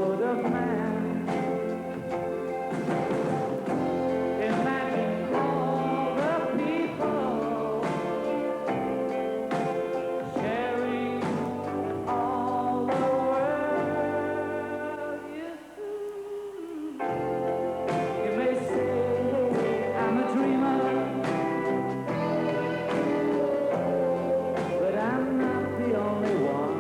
foot of man. Imagine all the people sharing all the world. You may say I'm a dreamer, but I'm not the only one.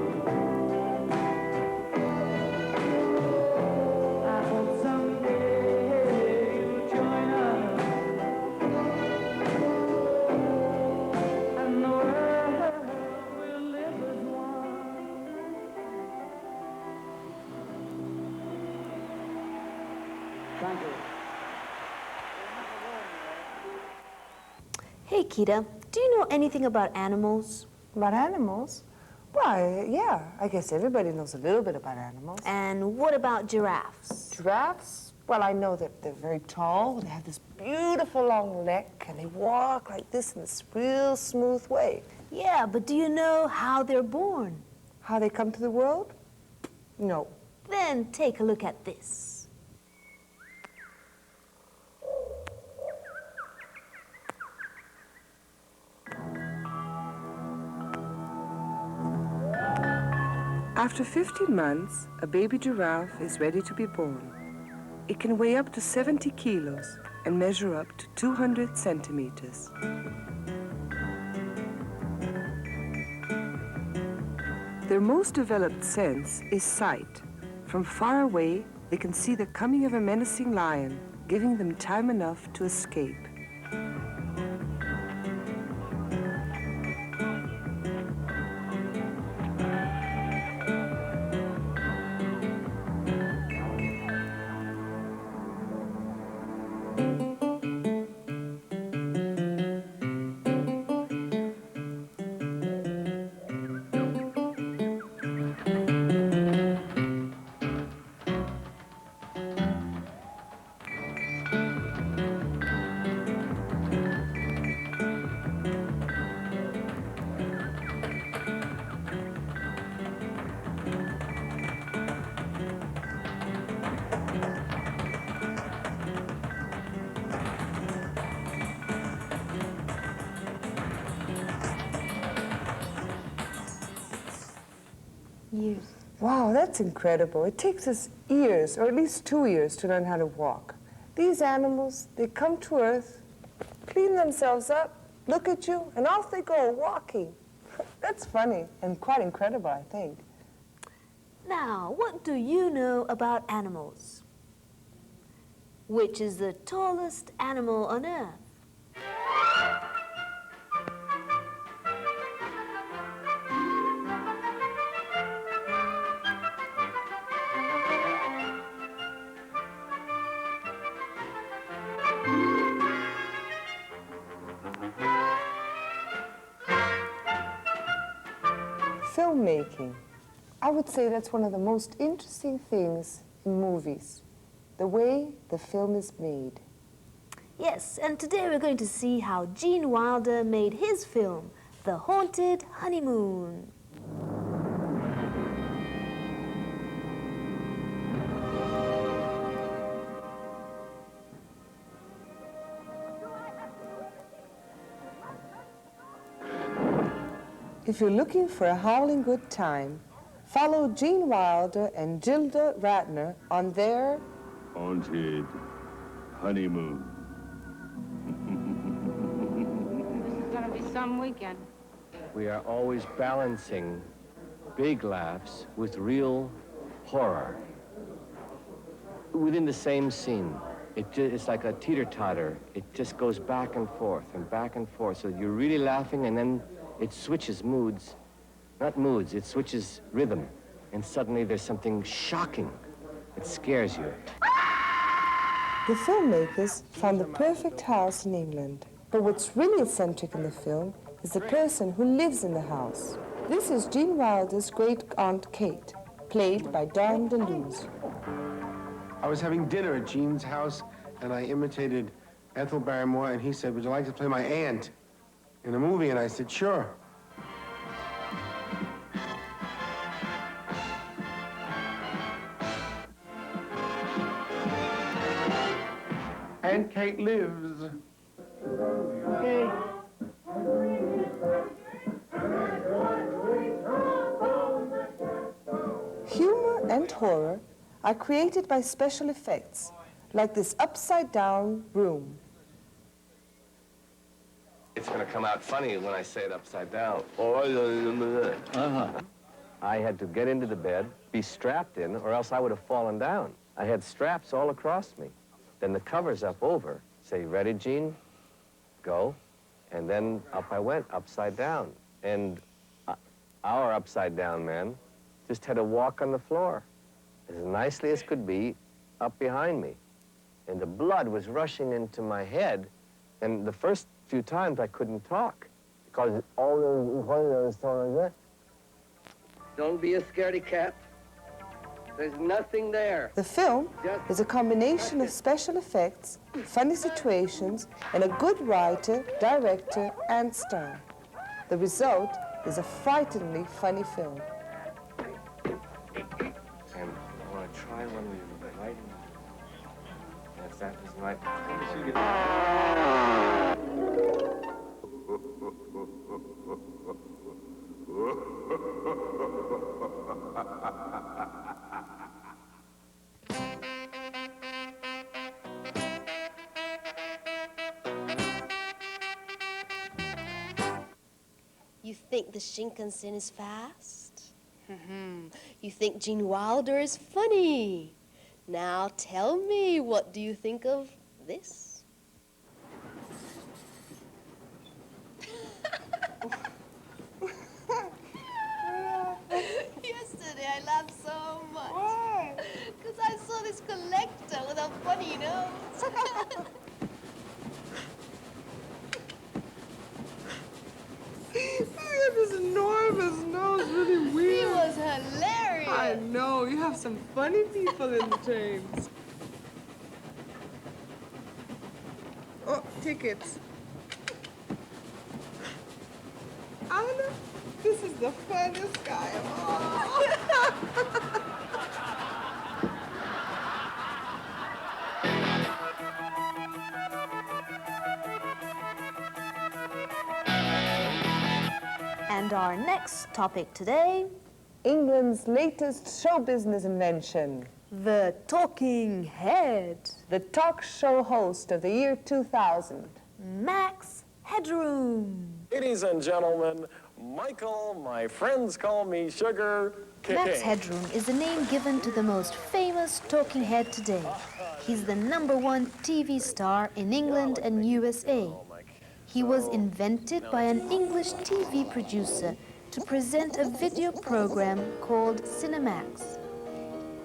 I hope someday you'll join us, and the world will live as one. Thank you. Hey, Kita, do you know anything about animals? About animals? Well, yeah, I guess everybody knows a little bit about animals. And what about giraffes? Giraffes? Well, I know that they're very tall, they have this beautiful long neck, and they walk like this in this real smooth way. Yeah, but do you know how they're born? How they come to the world? No. Then take a look at this. After 15 months, a baby giraffe is ready to be born. It can weigh up to 70 kilos and measure up to 200 centimeters. Their most developed sense is sight. From far away, they can see the coming of a menacing lion, giving them time enough to escape. Years. Wow, that's incredible. It takes us years, or at least 2 years, to learn how to walk. These animals, they come to Earth, clean themselves up, look at you, and off they go, walking. That's funny and quite incredible, I think. Now, what do you know about animals? Which is the tallest animal on Earth? Filmmaking. I would say that's one of the most interesting things in movies, the way the film is made. Yes, and today we're going to see how Gene Wilder made his film, The Haunted Honeymoon. If you're looking for a howling good time, follow Gene Wilder and Gilda Radner on their Haunted Honeymoon. This is gonna be some weekend. We are always balancing big laughs with real horror within the same scene. It's like a teeter-totter. It just goes back and forth and back and forth. So you're really laughing, and then it switches moods. Not moods, it switches rhythm. And suddenly there's something shocking that scares you. The filmmakers found the perfect house in England. But what's really eccentric in the film is the person who lives in the house. This is Gene Wilder's great-aunt Kate, played by Dawn DeLuise. I was having dinner at Gene's house, and I imitated Ethel Barrymore, and he said, "Would you like to play my aunt in a movie?" And I said, "Sure." And Kate lives. Okay. Humor and horror are created by special effects, like this upside-down room. It's going to come out funny when I say it upside down. I had to get into the bed, be strapped in, or else I would have fallen down. I had straps all across me. Then the cover's up over. Say, ready, Gene? Go. And then up I went, upside down. And our upside down man just had to walk on the floor as nicely as could be up behind me. And the blood was rushing into my head. And the first few times I couldn't talk because all those like that. Don't be a scaredy cat. There's nothing there. The film is a combination of special effects, funny situations, and a good writer, director, and star. The result is a frighteningly funny film. And I want to try one with the lighting. Yes, that is right. You think the Shinkansen is fast? You think Gene Wilder is funny? Now tell me, what do you think of this? Yesterday I laughed so much. Why? Because I saw this collector with a funny nose. He had this enormous nose, really weird. He was hilarious. I know, you have some funny people in the James. Oh, tickets. Anna, this is the funniest guy of all. And our next topic today, England's latest show business invention. the talking head, The talk show host of the year 2000. Max Headroom. Ladies and gentlemen, Michael, my friends call me Sugar Max Headroom is the name given to the most famous talking head today. He's the #1 TV star in England and USA. He was invented by an English TV producer to present a video program called Cinemax.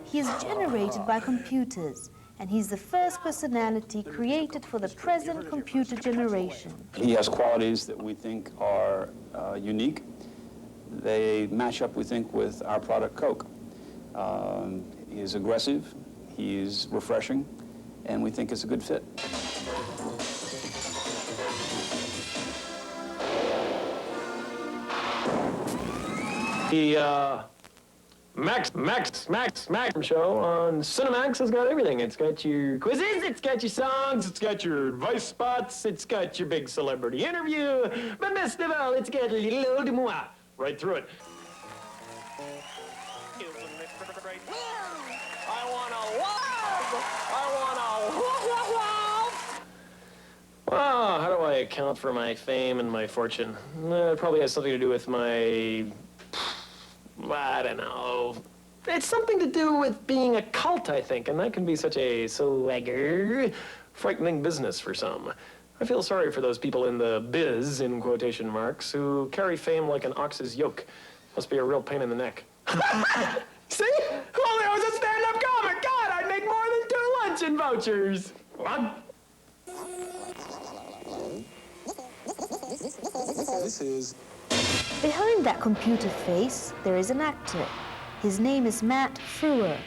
He is generated by computers, and he's the first personality created for the present computer generation. He has qualities that we think are unique. They match up, we think, with our product, Coke. He is aggressive, he's refreshing, and we think it's a good fit. The Max show on Cinemax has got everything. It's got your quizzes, it's got your songs, it's got your advice spots, it's got your big celebrity interview, but best of all, it's got a little old moi right through it. Well, how do I account for my fame and my fortune? It probably has something to do with my... I don't know. It's something to do with being a cult, I think, and that can be such a swagger, frightening business for some. I feel sorry for those people in the biz, in quotation marks, who carry fame like an ox's yoke. Must be a real pain in the neck. See? Who only owns a stand-up comic? God, I'd make more than 2 luncheon vouchers. What? This is... Behind that computer face, there is an actor. His name is Matt Frewer.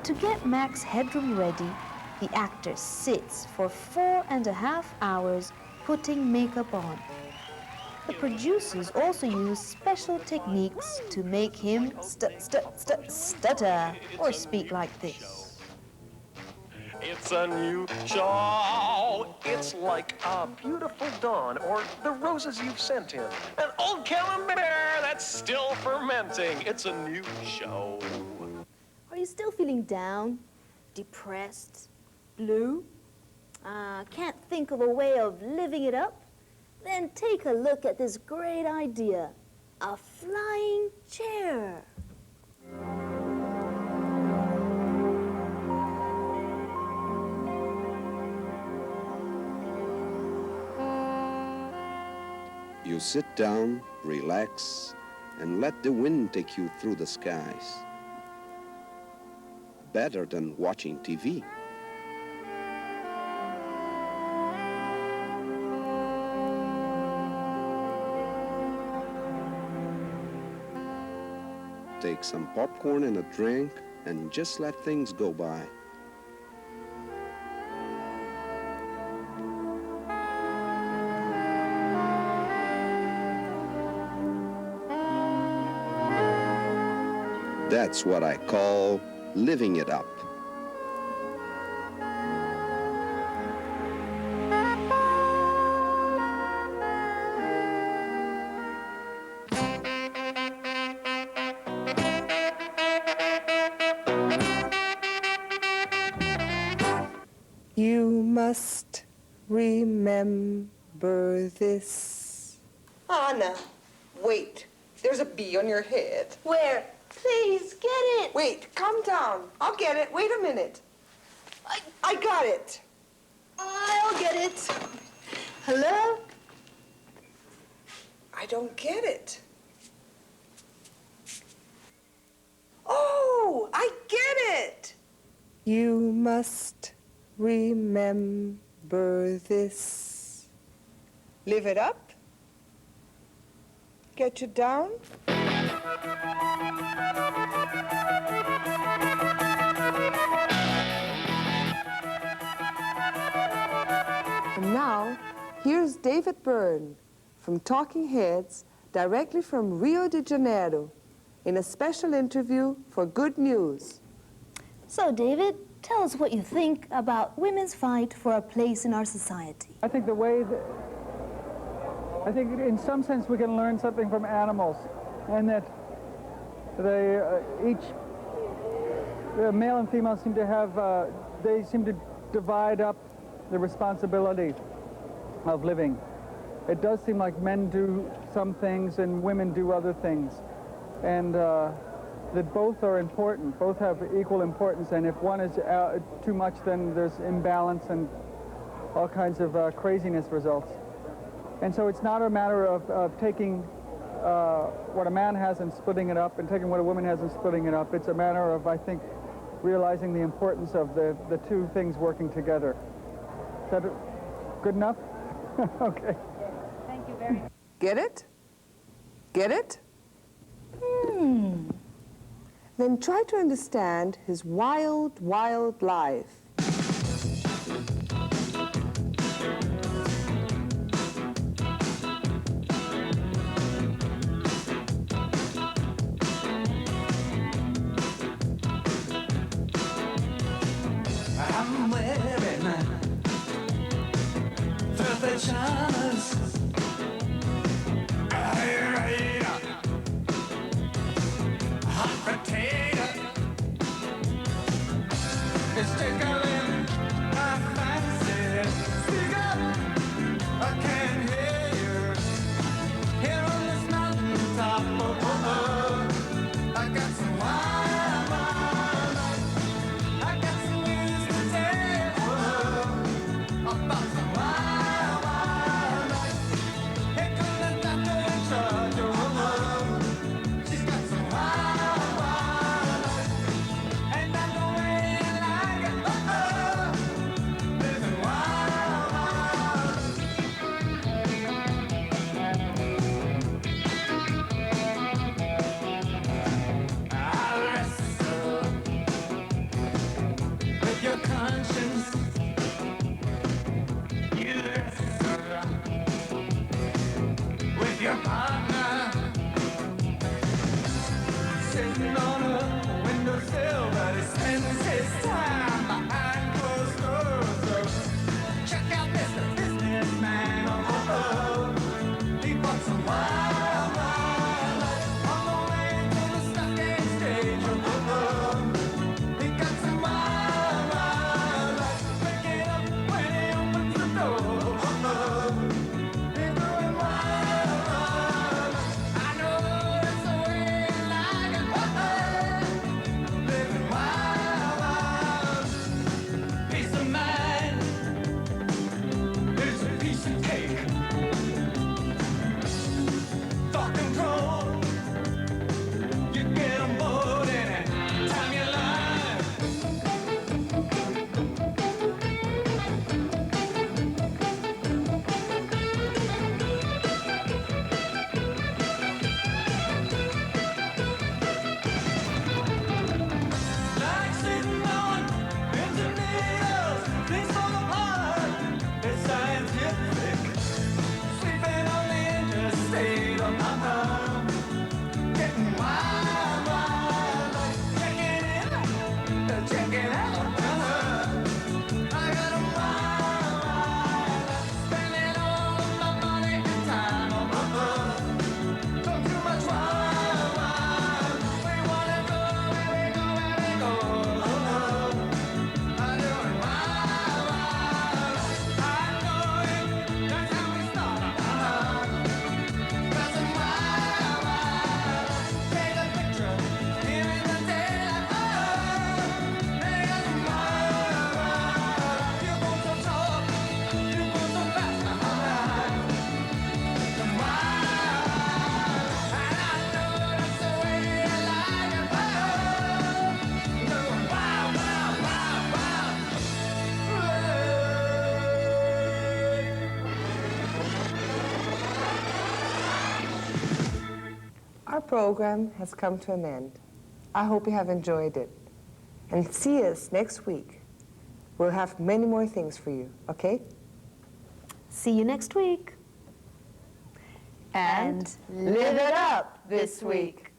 To get Max Headroom ready, the actor sits for 4.5 hours putting makeup on. The producers also use special techniques to make him stutter or speak like this. It's a new show. It's like a beautiful dawn or the roses you've sent him. An old camembert that's still fermenting. It's a new show. Are you still feeling down, depressed, blue? Can't think of a way of living it up? Then take a look at this great idea, a flying chair. You sit down, relax, and let the wind take you through the skies. Better than watching TV. Take some popcorn and a drink, and just let things go by. That's what I call living it up. You must remember this. Anna, wait. There's a bee on your head. Where? Please, get it. Wait, calm down. I'll get it. Wait a minute. I got it. I'll get it. Hello? I don't get it. Oh, I get it. You must remember this. Live it up. Get you down. And now, here's David Byrne from Talking Heads, directly from Rio de Janeiro, in a special interview for Good News. So, David, tell us what you think about women's fight for a place in our society. I think in some sense we can learn something from animals, and that they the male and female seem to have, they seem to divide up the responsibility of living. It does seem like men do some things and women do other things, and that both are important, both have equal importance, and if one is too much, then there's imbalance and all kinds of craziness results. And so it's not a matter of taking what a man has and splitting it up and taking what a woman has and splitting it up. It's a matter of, I think, realizing the importance of the two things working together. Is that good enough? Okay. Thank you very much. Get it? Get it? Then try to understand his wild, wild life. I'm wearing the pajamas. Hot potato. It's tickling my fancy. Speak up, I can't hear you. Here on this mountain top, I got some wild, wild life. I got some news to tell about some wild, wild life. Here comes the doctor in charge of her love. She's got some wild, wild life. And I know way you like it. Living wild, wild. I'll wrestle with your conscience. You wrestle with your partner. Sitting on a windowsill, but he spends his time behind closed doors. Our program has come to an end. I hope you have enjoyed it. And see us next week. We'll have many more things for you, okay? See you next week. And live it up this week.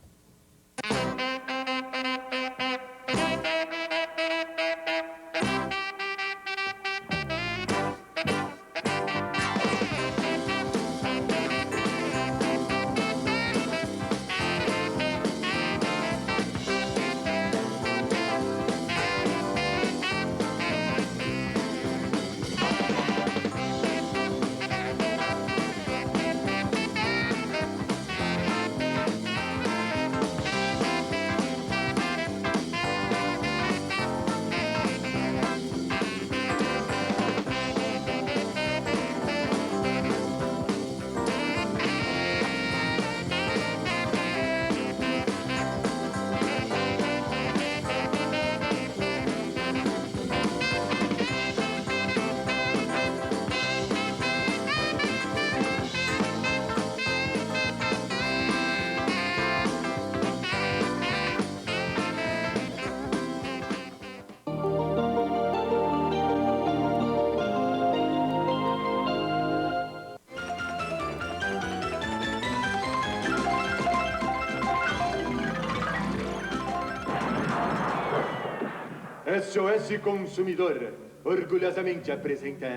SOS Consumidor orgulhosamente apresenta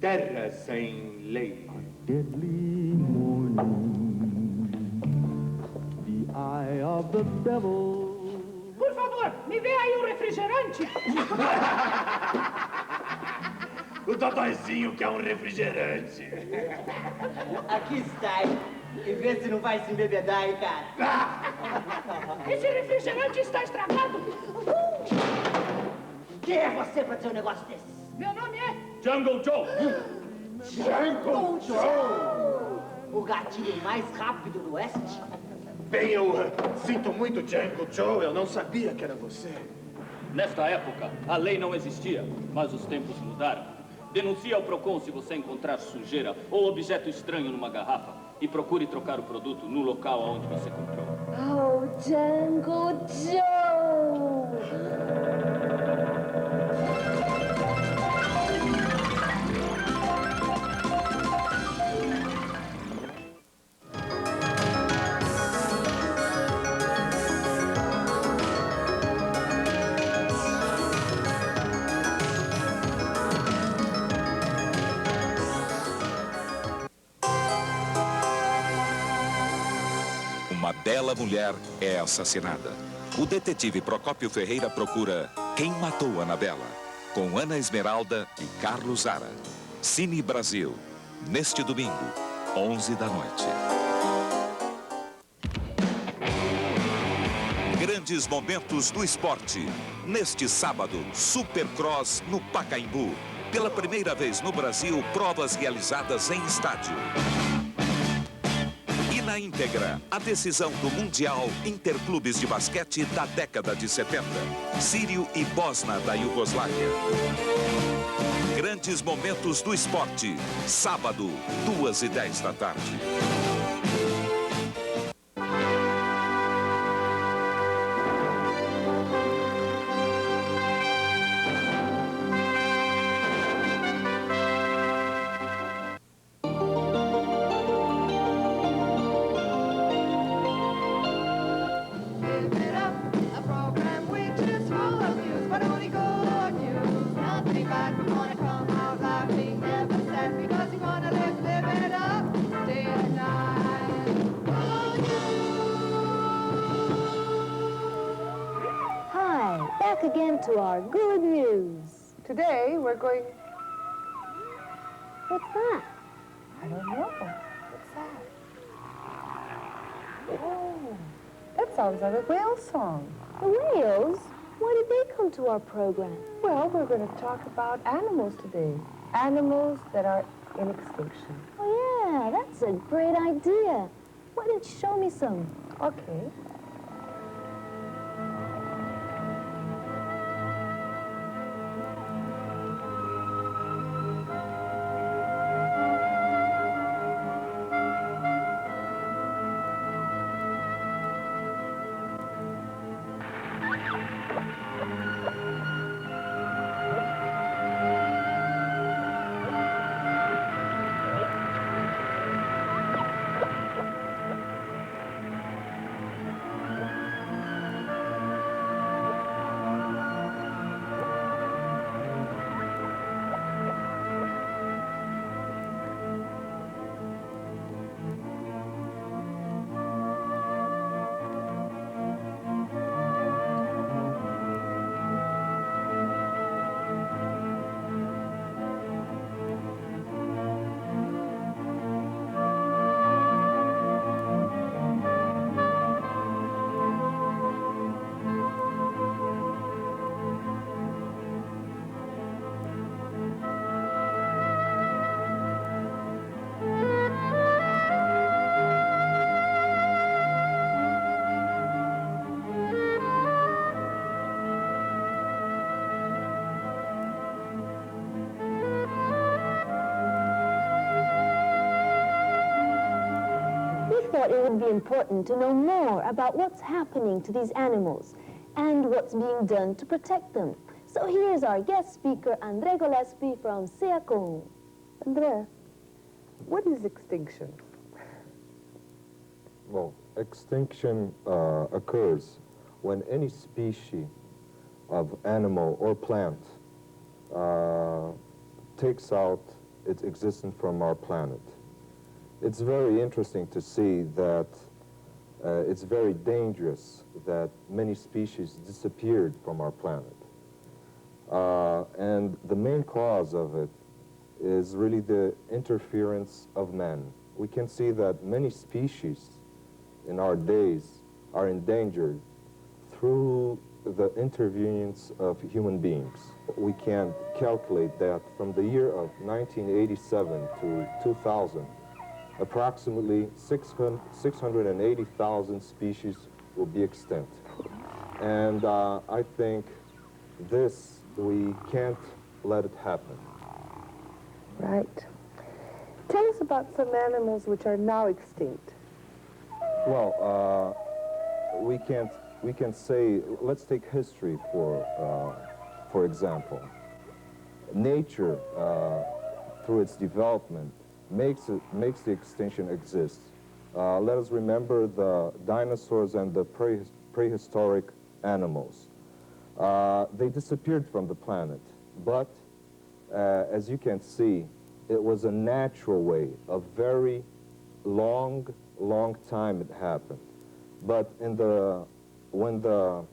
Terra Sem Lei. Deadly morning, the eye of the devil. Por favor, me dê aí um refrigerante. O Dodóizinho quer um refrigerante. Aqui está. E vê se não vai se embebedar aí, cara. Esse refrigerante está estragado. Quem é você pra dizer um negócio desse? Meu nome é... Jungle Joe. Jungle Joe! O gatinho mais rápido do oeste? Bem, eu sinto muito, Jungle Joe. Eu não sabia que era você. Nesta época, a lei não existia, mas os tempos mudaram. Denuncie ao Procon se você encontrar sujeira ou objeto estranho numa garrafa e procure trocar o produto no local onde você comprou. Oh, Jungle Joe! bela mulher é assassinada. O detetive Procópio Ferreira procura Quem Matou Anabela, com Ana Esmeralda e Carlos Zara. Cine Brasil, neste domingo, 11 da noite. Grandes momentos do esporte. Neste sábado, Supercross no Pacaembu. Pela primeira vez no Brasil, provas realizadas em estádio. E na íntegra, a decisão do Mundial Interclubes de Basquete da década de 70. Sírio e Bosna da Iugoslávia. Grandes momentos do esporte. Sábado, 2h10 da tarde. Again to our good news. Today we're going... What's that? I don't know. What's that? Oh, that sounds like a whale song. The whales? Why did they come to our program? Well, we're going to talk about animals today. Animals that are in extinction. Oh, yeah, that's a great idea. Why don't you show me some? Okay. Thought it would be important to know more about what's happening to these animals and what's being done to protect them. So here's our guest speaker, André Gillespie from SEACON. André, what is extinction? Well, extinction occurs when any species of animal or plant takes out its existence from our planet. It's very interesting to see that it's very dangerous that many species disappeared from our planet. And the main cause of it is really the interference of men. We can see that many species in our days are endangered through the interference of human beings. We can calculate that from the year of 1987 to 2000, approximately 680,000 species will be extinct. And I think this, we can't let it happen. Right. Tell us about some animals which are now extinct. Well, we can say, let's take history for example. Nature, through its development, makes the extinction exist. Let us remember the dinosaurs and the prehistoric animals. They disappeared from the planet, but as you can see, it was a natural way, a very long time it happened. But when the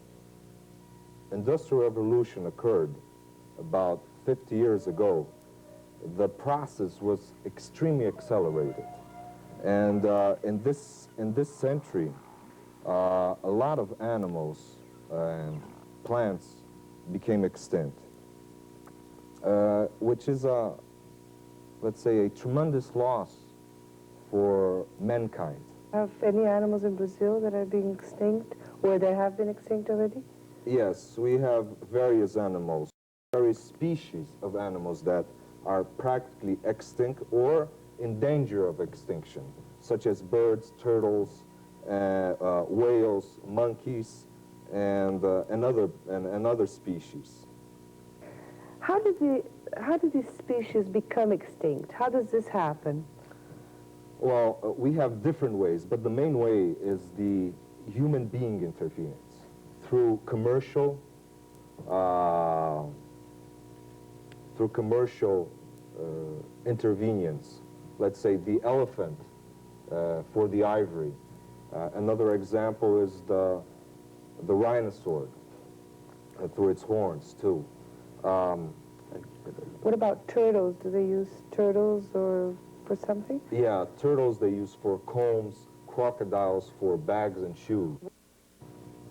Industrial Revolution occurred about 50 years ago, the process was extremely accelerated. And in this century, a lot of animals and plants became extinct, which is, let's say, a tremendous loss for mankind. Have any animals in Brazil that are being extinct, or that have been extinct already? Yes, we have various animals, various species of animals that are practically extinct or in danger of extinction, such as birds, turtles, whales, monkeys, and other species. How did these species become extinct? How does this happen? Well, we have different ways, but the main way is the human being intervenes through commercial intervenience. Let's say the elephant for the ivory. Another example is the rhinoceros through its horns too. What about turtles? Do they use turtles or for something? Yeah, turtles they use for combs, crocodiles for bags and shoes.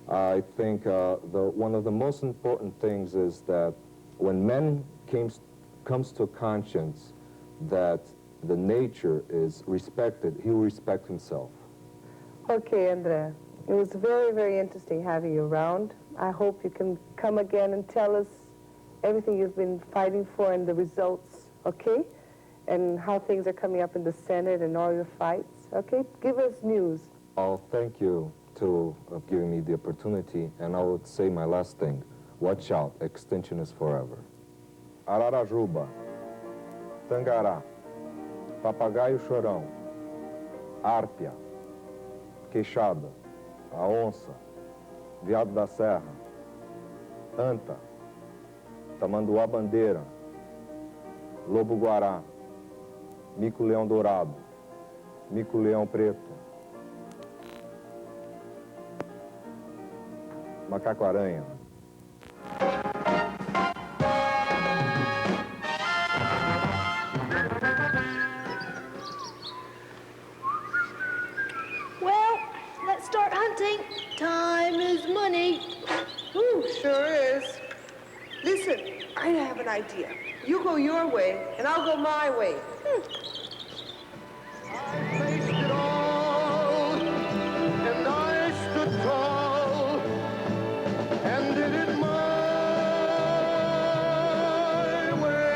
I think one of the most important things is that when man comes to a conscience that the nature is respected, he will respect himself. Okay, André. It was very, very interesting having you around. I hope you can come again and tell us everything you've been fighting for and the results, okay? And how things are coming up in the Senate and all your fights, okay? Give us news. I'll thank you for giving me the opportunity, and I would say my last thing. Watch out, extinction is forever. Ararajuba, Tangará, Papagaio Chorão, Árpia, Queixada, a Onça, Veado da Serra, Anta, Tamanduá Bandeira, Lobo-Guará, Mico-Leão Dourado, Mico-Leão Preto, Macaco-Aranha. Well, let's start hunting. Time is money. Ooh, sure is. Listen, I have an idea. You go your way, and I'll go my way. And I stood tall and did it my way.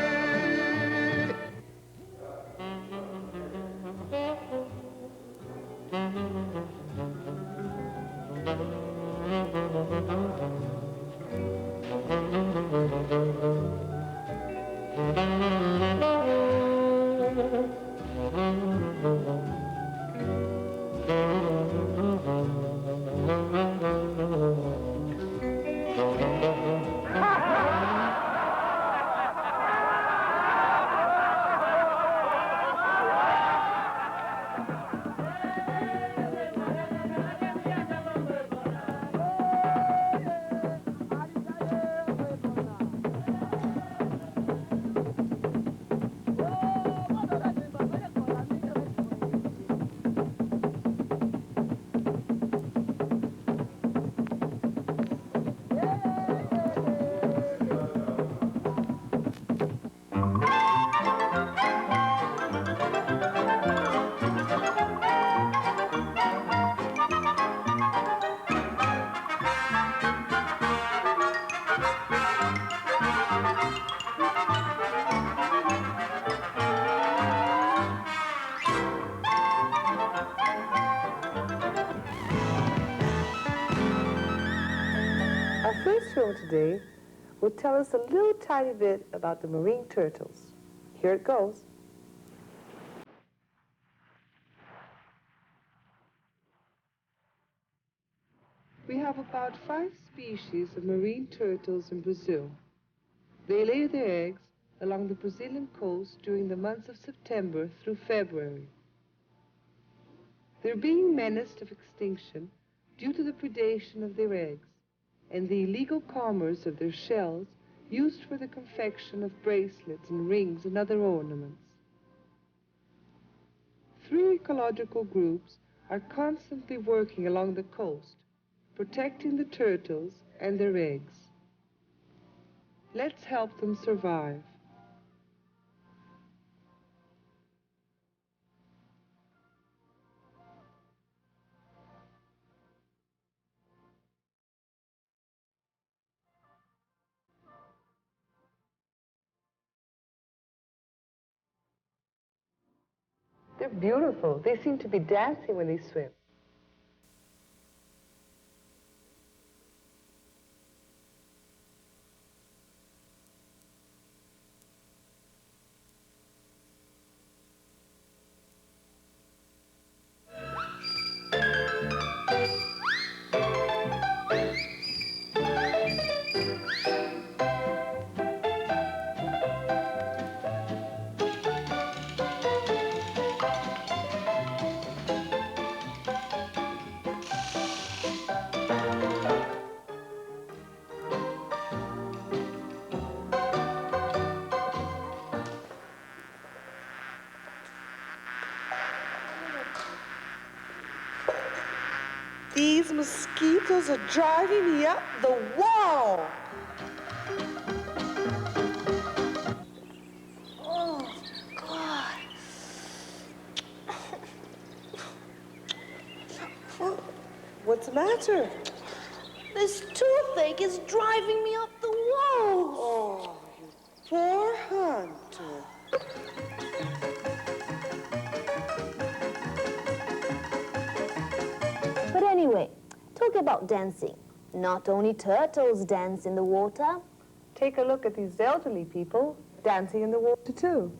Our first film today will tell us a little tiny bit about the marine turtles. Here it goes. We have about 5 species of marine turtles in Brazil. They lay their eggs along the Brazilian coast during the months of September through February. They're being menaced of extinction due to the predation of their eggs and the illegal commerce of their shells used for the confection of bracelets and rings and other ornaments. 3 ecological groups are constantly working along the coast, protecting the turtles and their eggs. Let's help them survive. They're beautiful. They seem to be dancing when they swim. These mosquitoes are driving me up the wall. Oh, God. What's the matter? This toothache is driving me up the walls. Oh, you poor hunter. But anyway, talk about dancing. Not only turtles dance in the water. Take a look at these elderly people dancing in the water, too.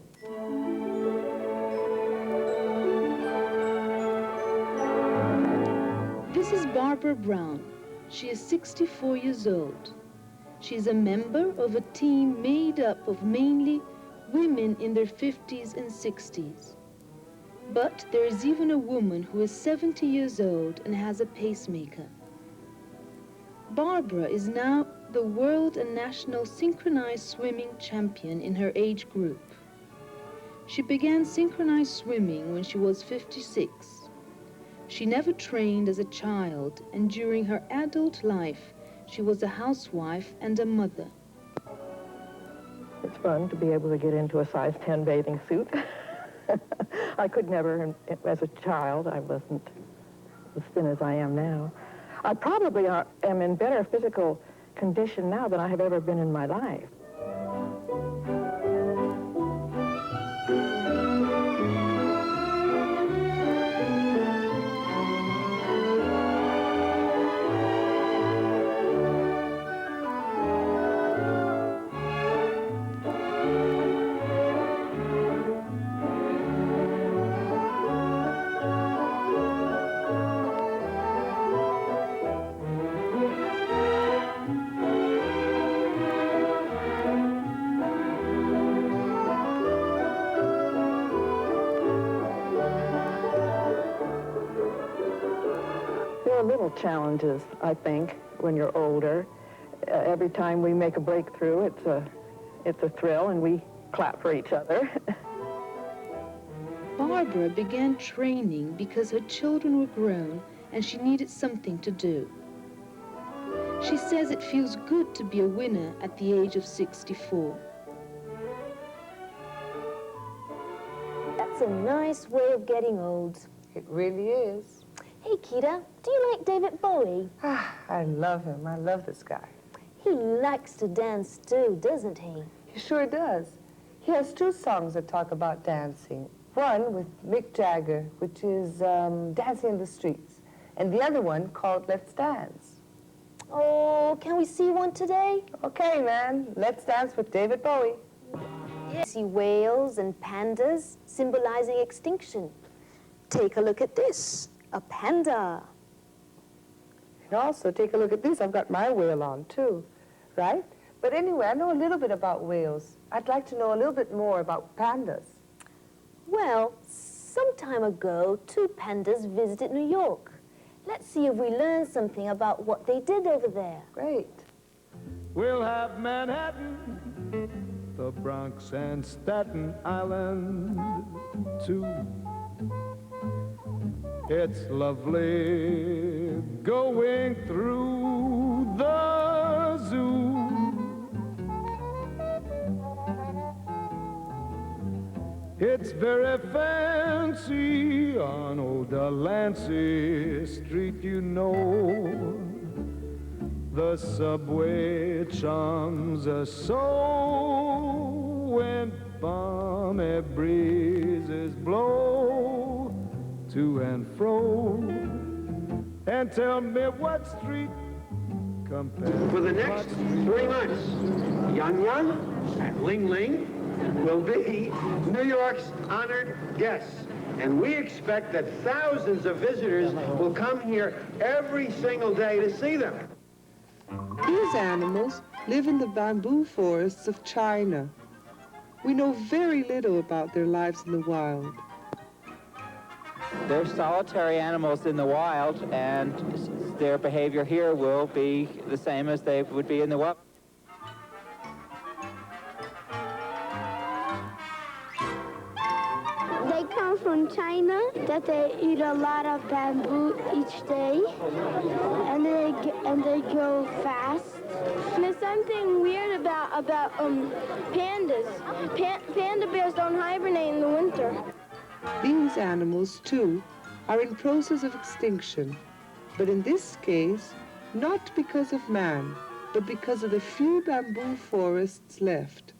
This is Barbara Brown. She is 64 years old. She is a member of a team made up of mainly women in their 50s and 60s. But there is even a woman who is 70 years old and has a pacemaker. Barbara is now the world and national synchronized swimming champion in her age group. She began synchronized swimming when she was 56. She never trained as a child, and during her adult life, she was a housewife and a mother. It's fun to be able to get into a size 10 bathing suit. I could never, as a child, I wasn't as thin as I am now. I probably am in better physical condition now than I have ever been in my life. There are little challenges, I think, when you're older. Every time we make a breakthrough, it's a thrill, and we clap for each other. Barbara began training because her children were grown and she needed something to do. She says it feels good to be a winner at the age of 64. That's a nice way of getting old. It really is. Hey, Kita, do you like David Bowie? I love him. I love this guy. He likes to dance too, doesn't he? He sure does. He has 2 songs that talk about dancing. One with Mick Jagger, which is Dancing in the Streets, and the other one called Let's Dance. Oh, can we see one today? Okay, man. Let's dance with David Bowie. Yes. See whales and pandas symbolizing extinction. Take a look at this, a panda. And also, take a look at this. I've got my whale on, too, right? But anyway, I know a little bit about whales. I'd like to know a little bit more about pandas. Well, some time ago, 2 pandas visited New York. Let's see if we learn something about what they did over there. Great. We'll have Manhattan, the Bronx and Staten Island, too. It's lovely going through the zoo. It's very fancy on old Delancey Street, you know. The subway charms us so when balmy breezes blow to and fro. And tell me what street compared For the to next what street 3 months, Yang Yang and Ling Ling will be New York's honored guests. And we expect that thousands of visitors will come here every single day to see them. These animals live in the bamboo forests of China. We know very little about their lives in the wild. They're solitary animals in the wild, and their behavior here will be the same as they would be in the wild. They come from China, that they eat a lot of bamboo each day, and they grow fast. And there's something weird about pandas. Panda bears don't hibernate in the winter. These animals, too, are in process of extinction, but in this case, not because of man, but because of the few bamboo forests left.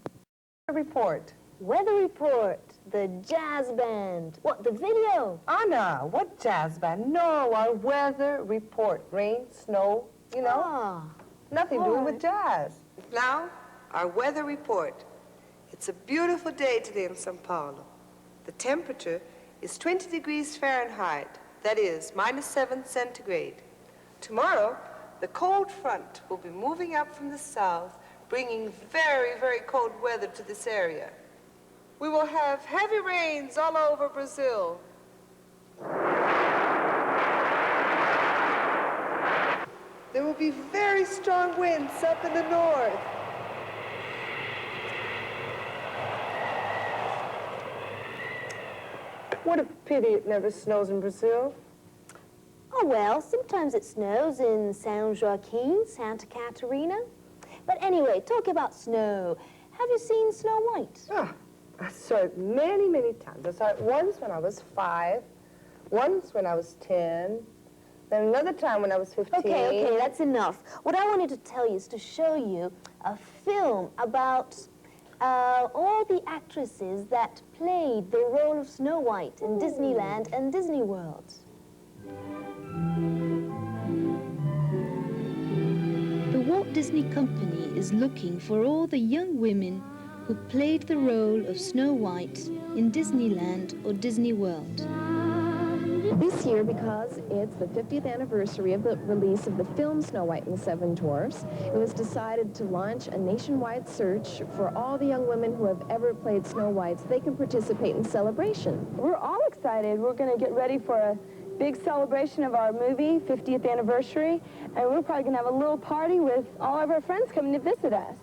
Report. Weather report. The jazz band. What, the video? Anna, what jazz band? No, our weather report. Rain, snow, you know. Ah, Nothing doing with jazz. Now, our weather report. It's a beautiful day today in São Paulo. The temperature is 20 degrees Fahrenheit. That is, -7 centigrade. Tomorrow, the cold front will be moving up from the south, bringing very, very cold weather to this area. We will have heavy rains all over Brazil. There will be very strong winds up in the north. What a pity it never snows in Brazil. Oh, well, sometimes it snows in São Joaquim, Santa Catarina. But anyway, talk about snow. Have you seen Snow White? Ah, I saw it many, many times. I saw it once when I was 5, once when I was 10, then another time when I was 15. Okay, that's enough. What I wanted to tell you is to show you a film about all the actresses that played the role of Snow White in Disneyland and Disney World. The Walt Disney Company is looking for all the young women who played the role of Snow White in Disneyland or Disney World. This year, because it's the 50th anniversary of the release of the film Snow White and the Seven Dwarfs, it was decided to launch a nationwide search for all the young women who have ever played Snow White so they can participate in celebration. We're all excited. We're going to get ready for a big celebration of our movie, 50th anniversary, and we're probably going to have a little party with all of our friends coming to visit us.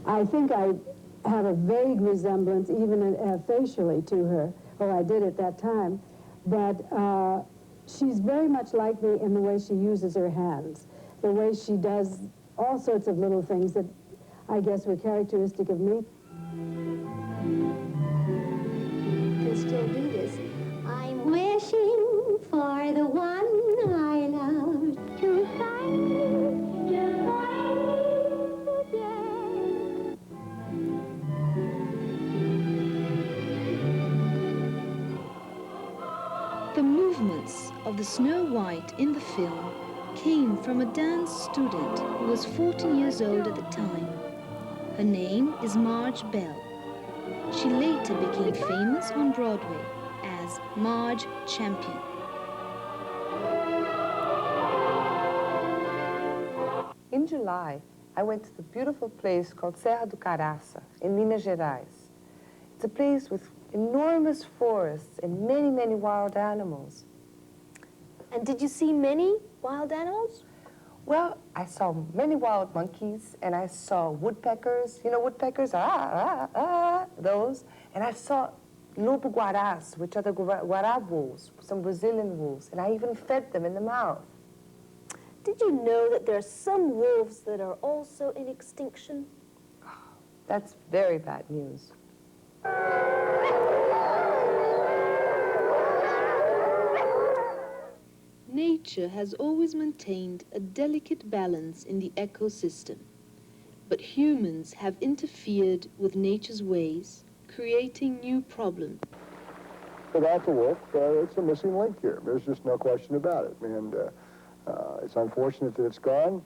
I think I have a vague resemblance, even facially, to her, or I did at that time, but she's very much like me in the way she uses her hands, the way she does all sorts of little things that I guess were characteristic of me. Can still do this. I'm wishing for the one I love to find again. The movements of the Snow White in the film came from a dance student who was 14 years old at the time. Her name is Marge Bell. She later became famous on Broadway as Marge Champion. In July, I went to the beautiful place called Serra do Caraça in Minas Gerais. It's a place with enormous forests and many, many wild animals. And did you see many wild animals? Well, I saw many wild monkeys, and I saw woodpeckers. You know woodpeckers? Those. And I saw lobo-guarás, which are the guará wolves, some Brazilian wolves, and I even fed them in the mouth. Did you know that there are some wolves that are also in extinction? That's very bad news. Nature has always maintained a delicate balance in the ecosystem, but humans have interfered with nature's ways, creating new problems. Without the wolf, it's a missing link here. There's just no question about it. And it's unfortunate that it's gone.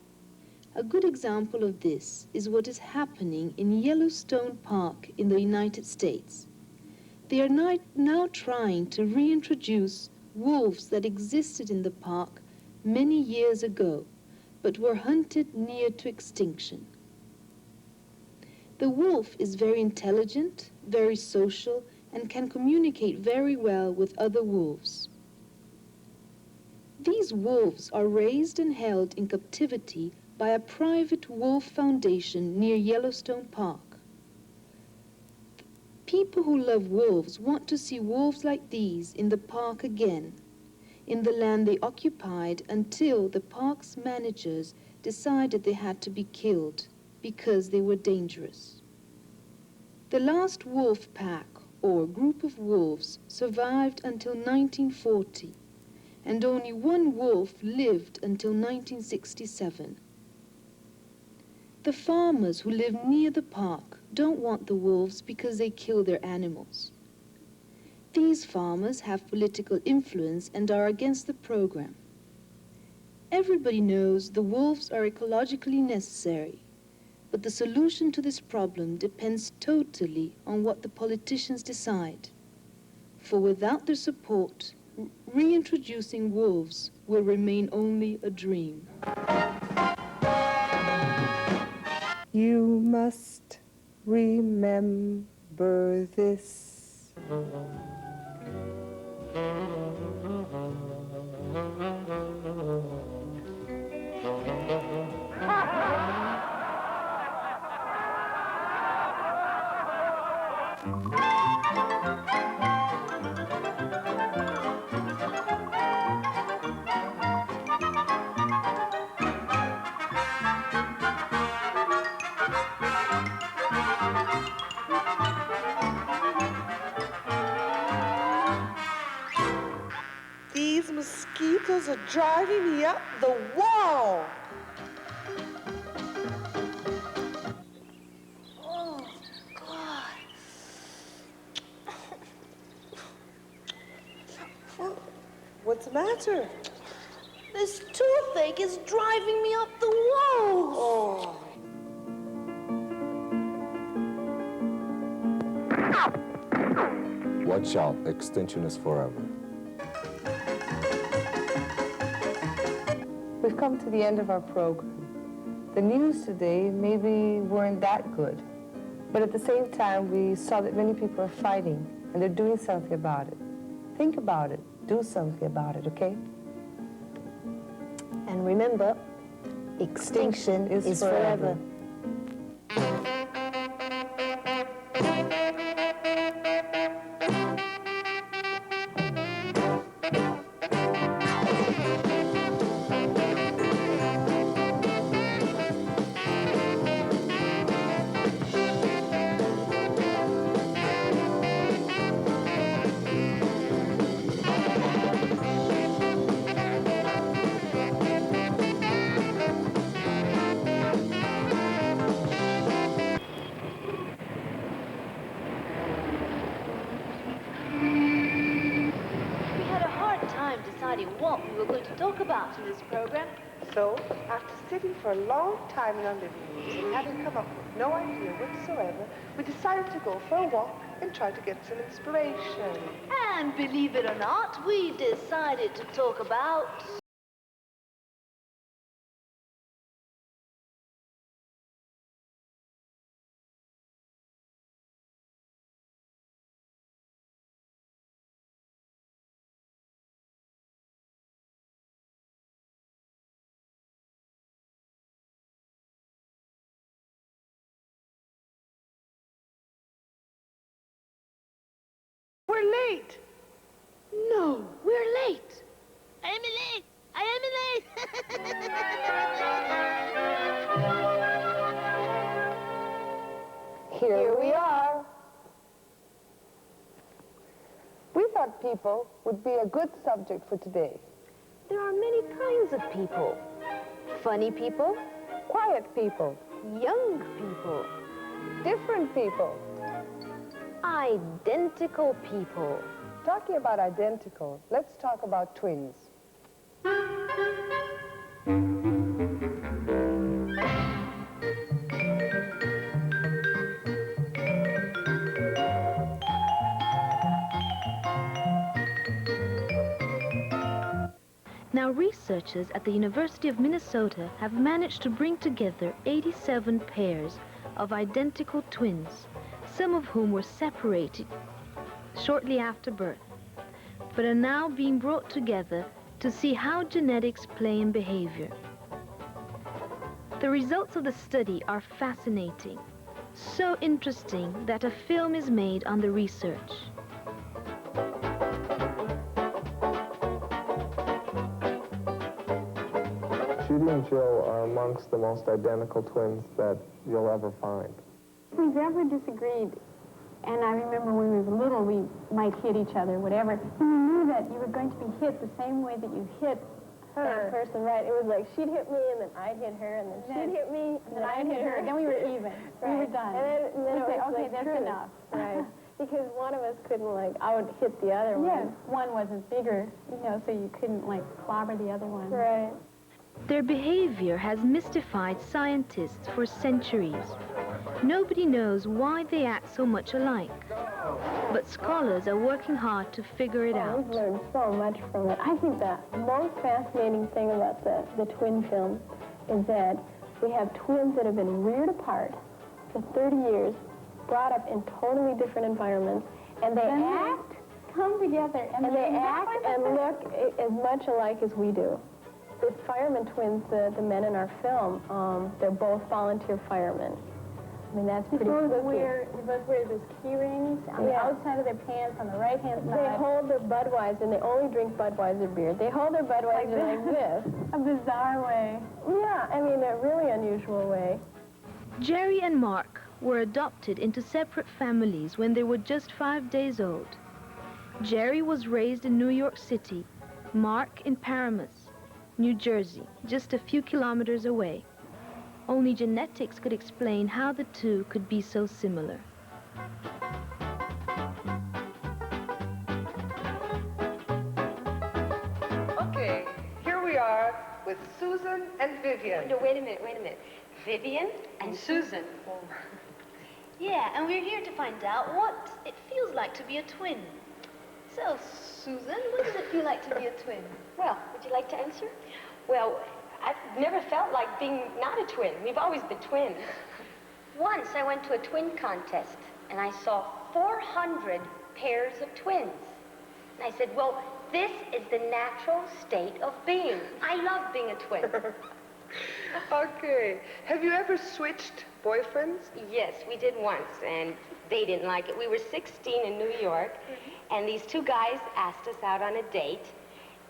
A good example of this is what is happening in Yellowstone Park in the United States. They are now trying to reintroduce wolves that existed in the park many years ago, but were hunted near to extinction. The wolf is very intelligent, very social, and can communicate very well with other wolves. These wolves are raised and held in captivity by a private wolf foundation near Yellowstone Park. People who love wolves want to see wolves like these in the park again, in the land they occupied until the park's managers decided they had to be killed because they were dangerous. The last wolf pack, or group of wolves, survived until 1940, and only one wolf lived until 1967. The farmers who live near the park don't want the wolves because they kill their animals. These farmers have political influence and are against the program. Everybody knows the wolves are ecologically necessary, but the solution to this problem depends totally on what the politicians decide. For without their support, reintroducing wolves will remain only a dream. You must remember this. These mosquitoes are driving me up the wall. Oh, God. What's the matter? This toothache is driving me up the walls. Oh. Watch out, extinction is forever. We've come to the end of our program. The news today maybe weren't that good, but at the same time, we saw that many people are fighting, and they're doing something about it. Think about it. Do something about it, okay? And remember, extinction is forever. What we were going to talk about in this program. So, after sitting for a long time in our living rooms and having come up with no idea whatsoever, we decided to go for a walk and try to get some inspiration. And believe it or not, we decided to talk about... We're late. No, we're late. I am late. I am late. Here we are. We thought people would be a good subject for today. There are many kinds of people. Funny people, Quiet people, young people, different people. identical people. Talking about identical, let's talk about twins. Now, researchers at the University of Minnesota have managed to bring together 87 pairs of identical twins, some of whom were separated shortly after birth, but are now being brought together to see how genetics play in behavior. The results of the study are fascinating, so interesting that a film is made on the research. Judy and Jill are amongst the most identical twins that you'll ever find. We've ever disagreed, and I remember when we were little, we might hit each other, whatever. And you knew that you were going to be hit the same way that you hit that person, right? It was like she'd hit me, and then I'd hit her, and then she'd hit me, and then I'd hit her, and then we were even. Right. We were done. And then it was okay, like that's truth. enough. Right. Because one of us couldn't, like, out hit the other one. Yes, one wasn't bigger, you know, so you couldn't, like, clobber the other one. Right. Their behavior has mystified scientists for centuries. Nobody knows why they act so much alike, but scholars are working hard to figure it out. We've learned so much from it. I think the most fascinating thing about the twin film is that we have twins that have been reared apart for 30 years, brought up in totally different environments, and they act, come together, and they act and look as much alike as we do. The fireman twins, the men in our film, they're both volunteer firemen. I mean, that's pretty spooky. They both wear those key rings on the outside of their pants, on the right-hand side. They hold their Budweiser, and they only drink Budweiser beer. They hold their Budweiser like this. A bizarre way. Yeah, I mean, a really unusual way. Jerry and Mark were adopted into separate families when they were just 5 days old. Jerry was raised in New York City, Mark in Paramus, New Jersey, just a few kilometers away. Only genetics could explain how the two could be so similar. Okay, here we are with Susan and Vivian. No, wait a minute. Vivian and Susan. Yeah, and we're here to find out what it feels like to be a twin. So, Susan, what does it feel like to be a twin? Well, would you like to answer? Well, I've never felt like being not a twin. We've always been twins. Once I went to a twin contest, and I saw 400 pairs of twins. And I said, well, this is the natural state of being. I love being a twin. Okay, have you ever switched boyfriends? Yes, we did once, and they didn't like it. We were 16 in New York, and these two guys asked us out on a date,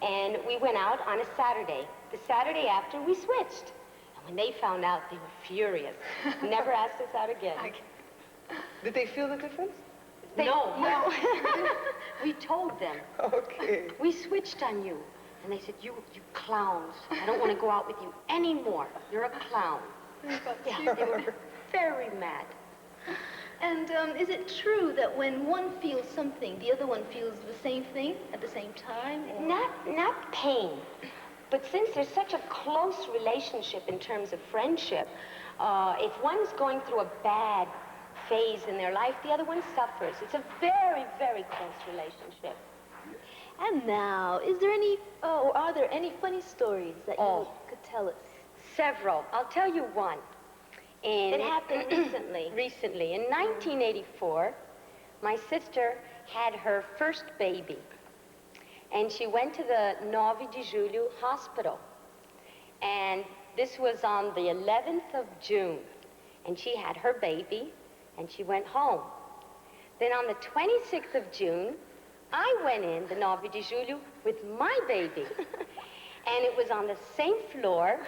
and we went out on a Saturday. The Saturday after, we switched. And when they found out, they were furious. Never asked us out again. Did they feel the difference? No. We told them. Okay. We switched on you. And they said, you clowns. I don't want to go out with you anymore. You're a clown. Yeah, they were very mad. And is it true that when one feels something, the other one feels the same thing at the same time? Or? Not pain, But since there's such a close relationship in terms of friendship, if one's going through a bad phase in their life, the other one suffers. It's a very, very close relationship. And now, is there any, or are there any funny stories that you could tell us? Several. I'll tell you one. It happened recently. Recently. In 1984, my sister had her first baby. And she went to the 9 de Julho hospital. And this was on the 11th of June. And she had her baby, and she went home. Then on the 26th of June, I went in the 9 de Julho with my baby. And it was on the same floor,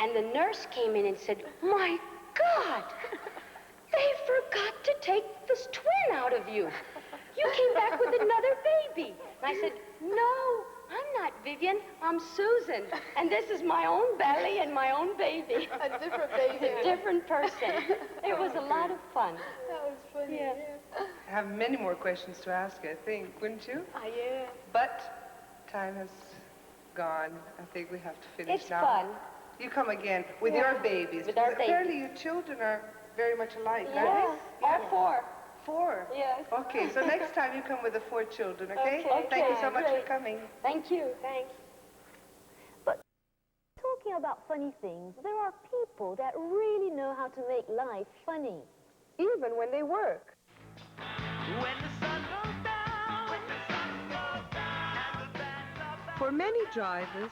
and the nurse came in and said, "My God, they forgot to take this twin out of you. You came back with another baby." And I said, "No, I'm not Vivian, I'm Susan. And this is my own belly and my own baby." A different baby. A different person. It was a lot of fun. That was funny. Yeah. I have many more questions to ask, I think, wouldn't you? Yeah. But time has gone. I think we have to finish It's now. fun. You come again with Yeah. your babies. With our because apparently babies. your children are very much alike, Yeah, aren't they? all four. 4? Yes. Okay, so next time you come with the 4 children, okay? Okay, Thank you so much great. for coming. Thank you. Thanks. Talking about funny things, there are people that really know how to make life funny. Even when they work. For many drivers,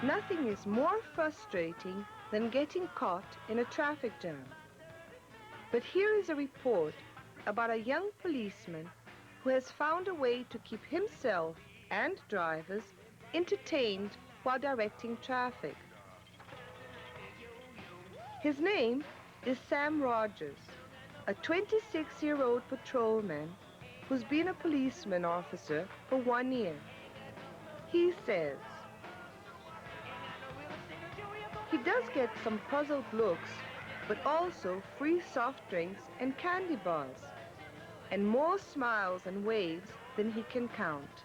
nothing is more frustrating than getting caught in a traffic jam. But here is a report about a young policeman who has found a way to keep himself and drivers entertained while directing traffic. His name is Sam Rogers, a 26-year-old patrolman who's been a policeman officer for 1 year. He says he does get some puzzled looks, but also free soft drinks and candy bars, and more smiles and waves than he can count.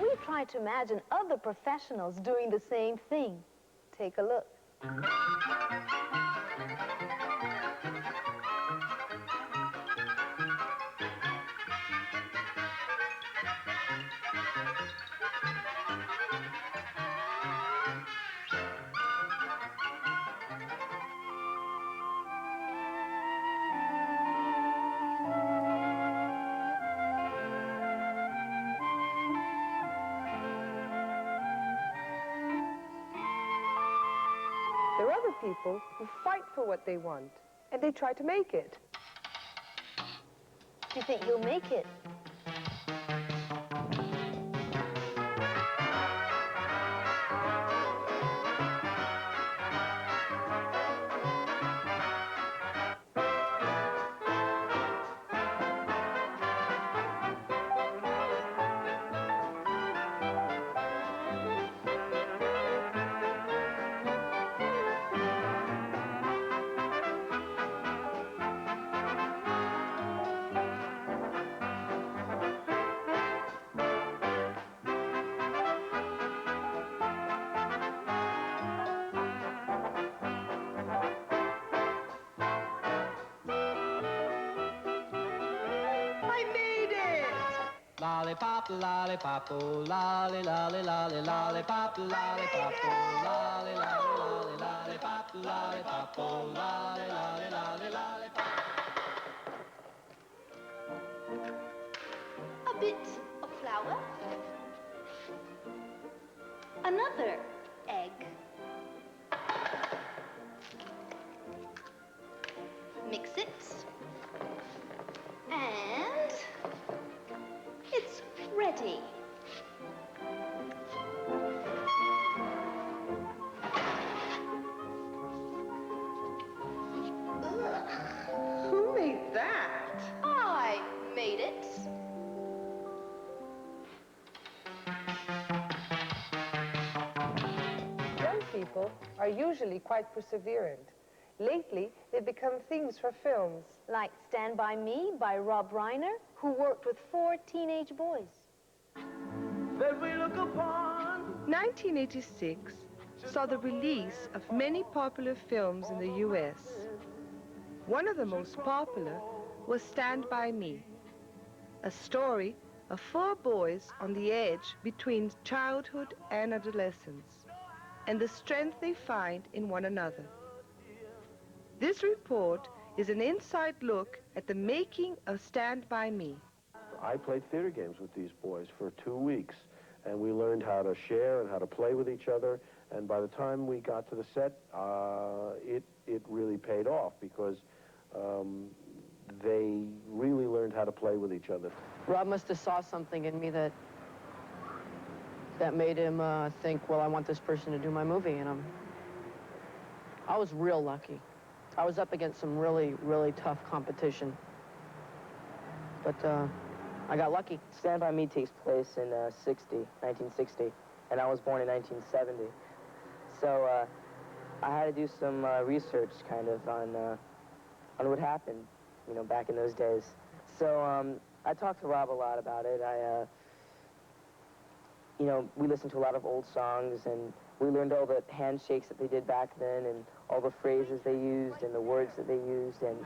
We try to imagine other professionals doing the same thing. Take a look. There are other people who fight for what they want, and they try to make it. Do you think you'll make it? Lollipop, lollipop, oh, lolly, lolly, lolly, lollipop, lollipop, oh, lolly, lolly, lolly, lollipop, lollipop, oh, lolly, lolly, lolly, lollipop. A bit of flour. Another egg. Mix it. And it's ready. Who made that? I made it. Young people are usually quite perseverant. Lately, they've become themes for films. Like Stand By Me by Rob Reiner, who worked with 4 teenage boys. That we look upon. 1986 saw the release of many popular films in the U.S. One of the most popular was Stand By Me, a story of 4 boys on the edge between childhood and adolescence, and the strength they find in one another. This report is an inside look at the making of Stand By Me. I played theater games with these boys for 2 weeks, and we learned how to share and how to play with each other, and by the time we got to the set, it really paid off, because they really learned how to play with each other. Rob must have saw something in me that made him think, well, I want this person to do my movie, and I was real lucky. I was up against some really, really tough competition, but I got lucky. Stand By Me takes place in 1960, and I was born in 1970. So I had to do some research kind of on what happened, you know, back in those days. So I talked to Rob a lot about it. You know, we listened to a lot of old songs, and we learned all the handshakes that they did back then, and all the phrases they used, and the words that they used, and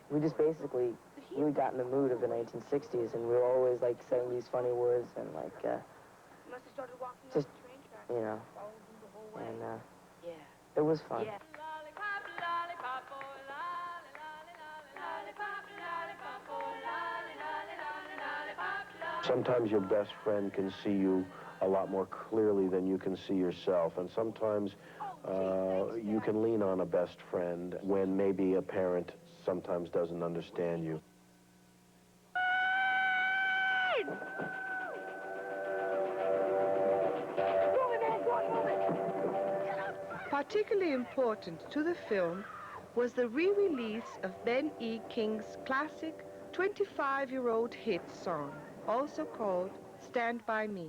we just basically really got in the mood of the 1960s, and we were always like saying these funny words and like just, you know, and it was fun. Sometimes your best friend can see you a lot more clearly than you can see yourself, and sometimes you can lean on a best friend when maybe a parent sometimes doesn't understand you. Particularly important to the film was the re-release of Ben E. King's classic 25-year-old hit song, also called Stand By Me.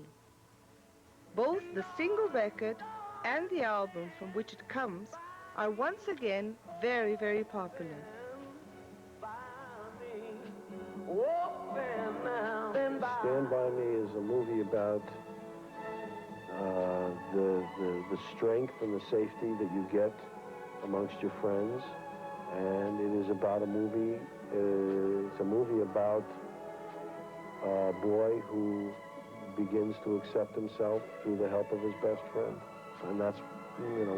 Both the single record and the album from which it comes are once again very, very popular. Stand By Me is a movie about the strength and the safety that you get amongst your friends, and it is about a movie. It's a movie about a boy who begins to accept himself through the help of his best friend, and that's, you know,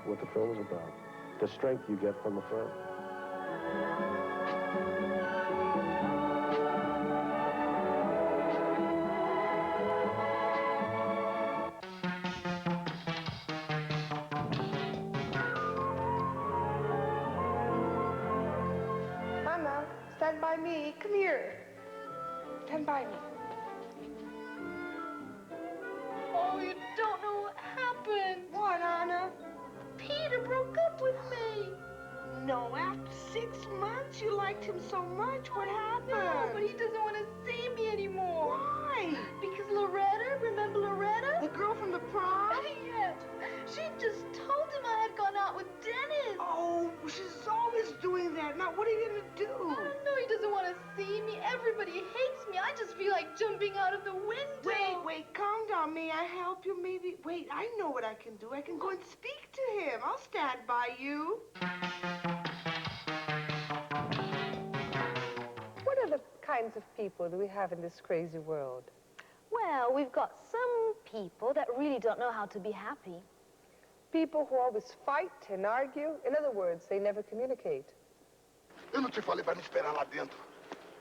what the film is about. The strength you get from a friend. Mama, stand by me. Come here. Stand by me. Oh, you don't know what happened. What, Anna? Peter broke up with me. No, after 6 months you liked him so much. What happened? No, but he doesn't want to see me anymore. Why? Because Loretta, remember Loretta? The girl from the prom? Yes. She just told him I had gone out with Dennis. Oh, she's always doing that. Now, what are you going to do? I don't know. He doesn't want to see me. Everybody hates me. I just feel like jumping out of the window. Wait, calm down. May I help you? Maybe. Wait, I know what I can do. I can go and speak to him. I'll stand by you. What other kinds of people do we have in this crazy world? Well, we've got some people that really don't know how to be happy. People who always fight and argue. In other words, they never communicate. Eu não te falei pra me esperar lá dentro.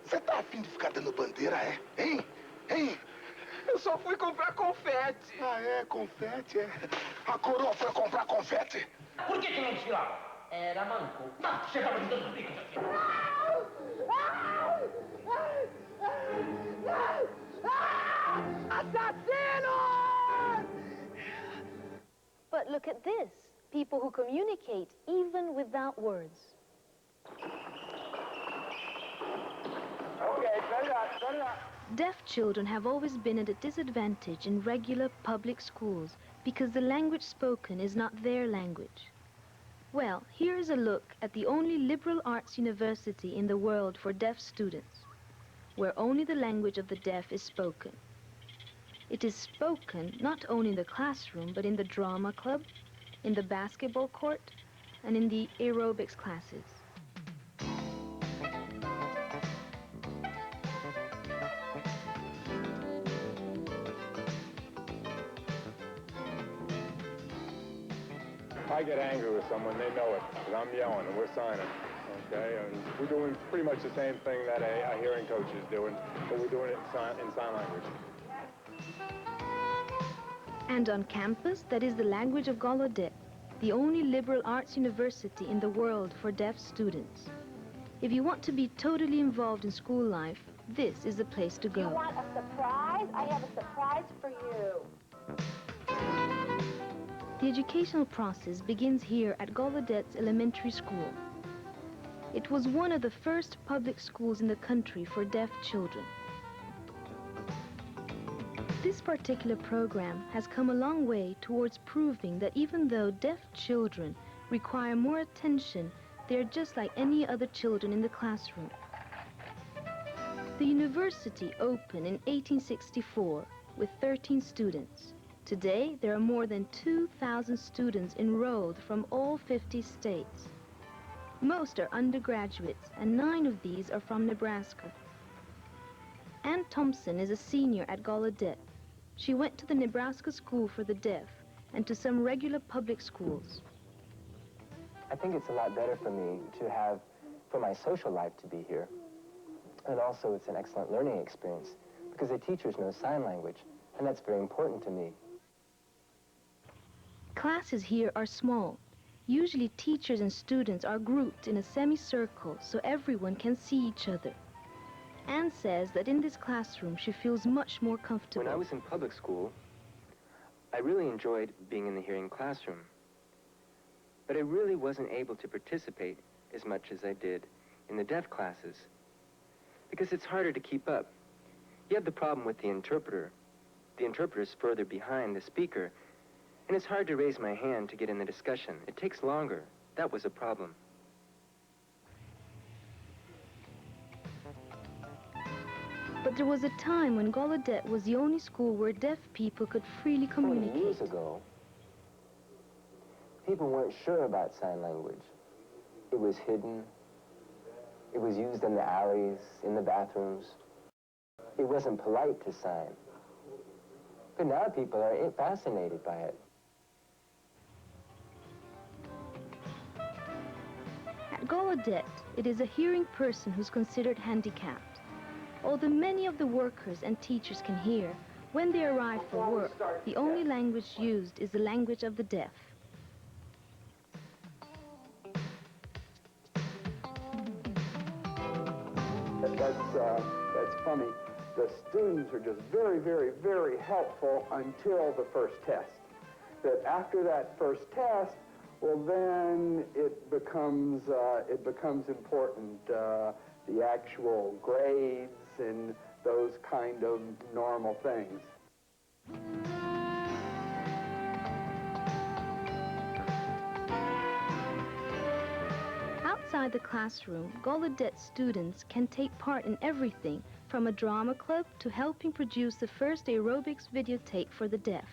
Você tá afim de ficar dando bandeira, é? Hein? Hein? Eu só fui comprar confete. Ah, é? Confete, é? A coroa foi comprar confete? Por que não desfilava? Era manco. Não, chegava de dando bico aqui. Assassino! But look at this. People who communicate even without words. Okay, set it up. Deaf children have always been at a disadvantage in regular public schools because the language spoken is not their language. Well, here is a look at the only liberal arts university in the world for deaf students, where only the language of the deaf is spoken. It is spoken not only in the classroom, but in the drama club, in the basketball court, and in the aerobics classes. I get angry with someone, they know it, because I'm yelling and we're signing, okay? And we're doing pretty much the same thing that a hearing coach is doing, but we're doing it in sign language. And on campus, that is the language of Gallaudet, the only liberal arts university in the world for deaf students. If you want to be totally involved in school life, this is the place to go. You want a surprise? I have a surprise for you. The educational process begins here at Gallaudet's elementary school. It was one of the first public schools in the country for deaf children. This particular program has come a long way towards proving that even though deaf children require more attention, they are just like any other children in the classroom. The university opened in 1864 with 13 students. Today, there are more than 2,000 students enrolled from all 50 states. Most are undergraduates, and 9 of these are from Nebraska. Ann Thompson is a senior at Gallaudet. She went to the Nebraska School for the Deaf and to some regular public schools. I think it's a lot better for me to have, for my social life, to be here. And also, it's an excellent learning experience because the teachers know sign language, and that's very important to me. Classes here are small. Usually teachers and students are grouped in a semicircle so everyone can see each other. Anne says that in this classroom she feels much more comfortable. When I was in public school, I really enjoyed being in the hearing classroom. But I really wasn't able to participate as much as I did in the deaf classes because it's harder to keep up. You have the problem with the interpreter. The interpreter's further behind the speaker, and it's hard to raise my hand to get in the discussion. It takes longer. That was a problem. But there was a time when Gallaudet was the only school where deaf people could freely communicate. 20 years ago, people weren't sure about sign language. It was hidden. It was used in the alleys, in the bathrooms. It wasn't polite to sign. But now people are fascinated by it. At Gallaudet, it is a hearing person who's considered handicapped. Although many of the workers and teachers can hear, when they arrive for work, the only language used is the language of the deaf. That's funny. The students are just very, very, very helpful until the first test. That after that first test, well, then it becomes important. The actual grades and those kind of normal things. Outside the classroom, Gallaudet students can take part in everything from a drama club to helping produce the first aerobics videotape for the deaf.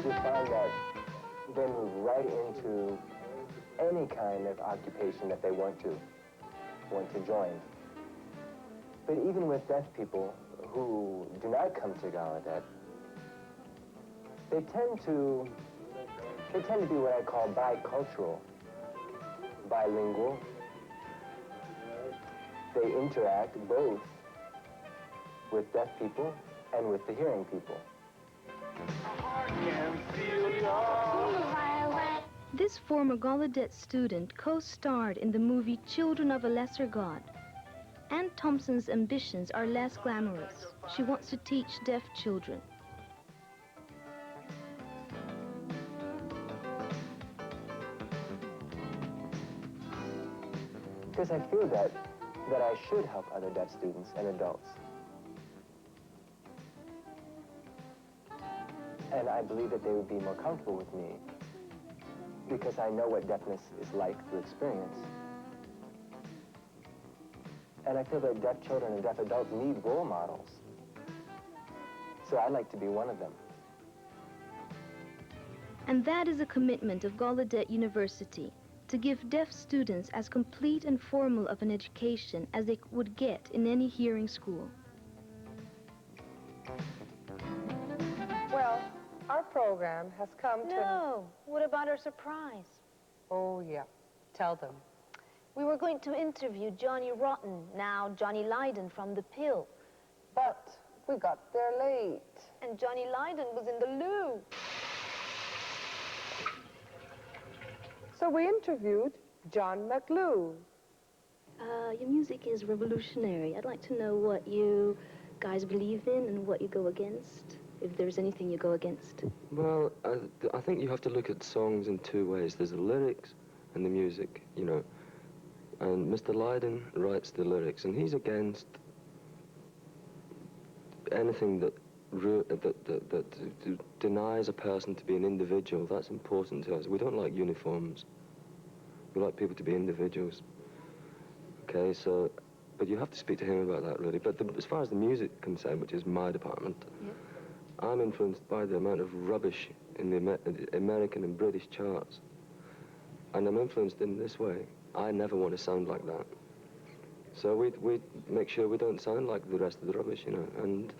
We found that they move right into any kind of occupation that they want to join. But even with deaf people who do not come to Gallaudet, they tend to be what I call bicultural, bilingual. They interact both with deaf people and with the hearing people. This former Gallaudet student co-starred in the movie Children of a Lesser God. Ann Thompson's ambitions are less glamorous. She wants to teach deaf children. Because I feel that that I should help other deaf students and adults. And I believe that they would be more comfortable with me because I know what deafness is like through experience. And I feel that deaf children and deaf adults need role models. So I'd like to be one of them. And that is a commitment of Gallaudet University, to give deaf students as complete and formal of an education as they would get in any hearing school. Well, our program has come to... No, what about our surprise? Oh, yeah. Tell them. We were going to interview Johnny Rotten, now Johnny Lydon from The Pill. But we got there late. And Johnny Lydon was in the loo. So we interviewed John McLew. Your music is revolutionary. I'd like to know what you guys believe in and what you go against, if there's anything you go against. Well, I think you have to look at songs in two ways. There's the lyrics and the music, you know. And Mr. Lydon writes the lyrics, and he's against anything that denies a person to be an individual. That's important to us. We don't like uniforms. We like people to be individuals. Okay, so, but you have to speak to him about that, really. But as far as the music is concerned, which is my department, I'm influenced by the amount of rubbish in the American and British charts. And I'm influenced in this way. I never want to sound like that. So we make sure we don't sound like the rest of the rubbish, you know. And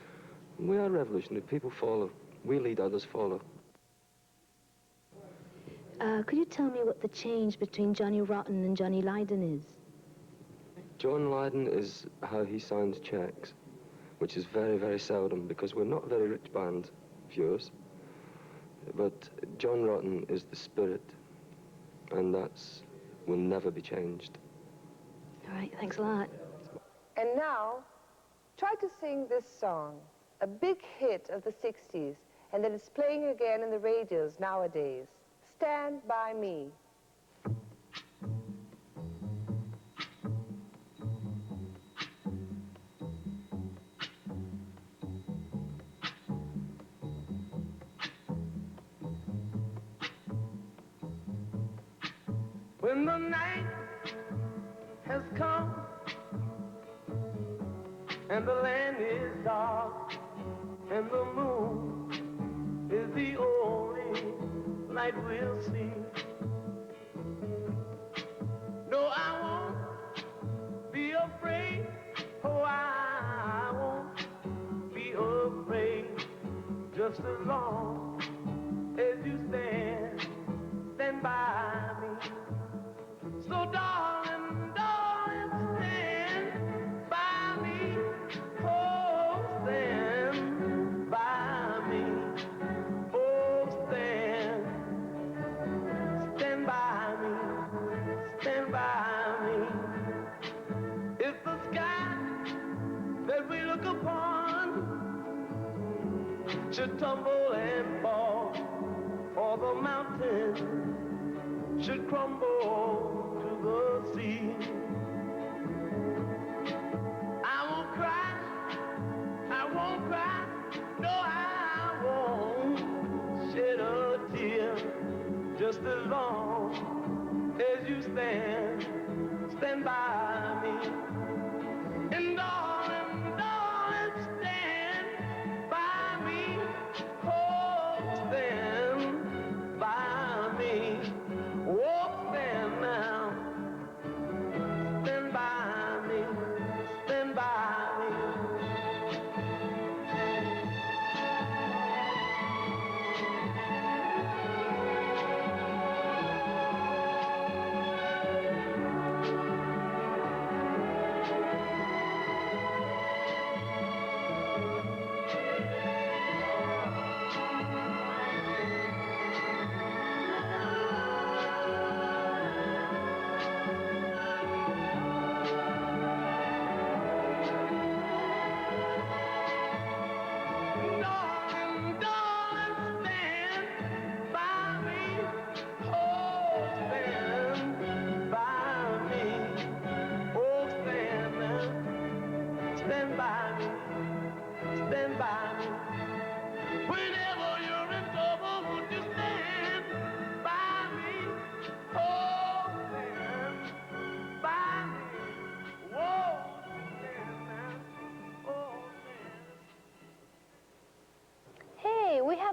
we are revolutionary. People follow. We lead, others follow. Could you tell me what the change between Johnny Rotten and Johnny Lydon is? John Lydon is how he signs checks, which is very, very seldom, because we're not a very rich band, viewers. But John Rotten is the spirit, and that's will never be changed. All right, thanks a lot. And now, try to sing this song, a big hit of the 60s, and that is playing again in the radios nowadays. Stand By Me. When the night has come and the land is dark and the moon is the only light we'll see. No, I won't be afraid. Oh, I won't be afraid. Just as long as you stand by me. So darling, darling, stand by me. Oh, stand by me. Oh, stand by me. Stand by me. If the sky that we look upon should tumble and fall, or the mountain should crumble to the sea, I won't cry, no, I won't shed a tear, just as long as you stand by me. And darling, darling, stand by me. Oh, stand by me. Oh, stand now.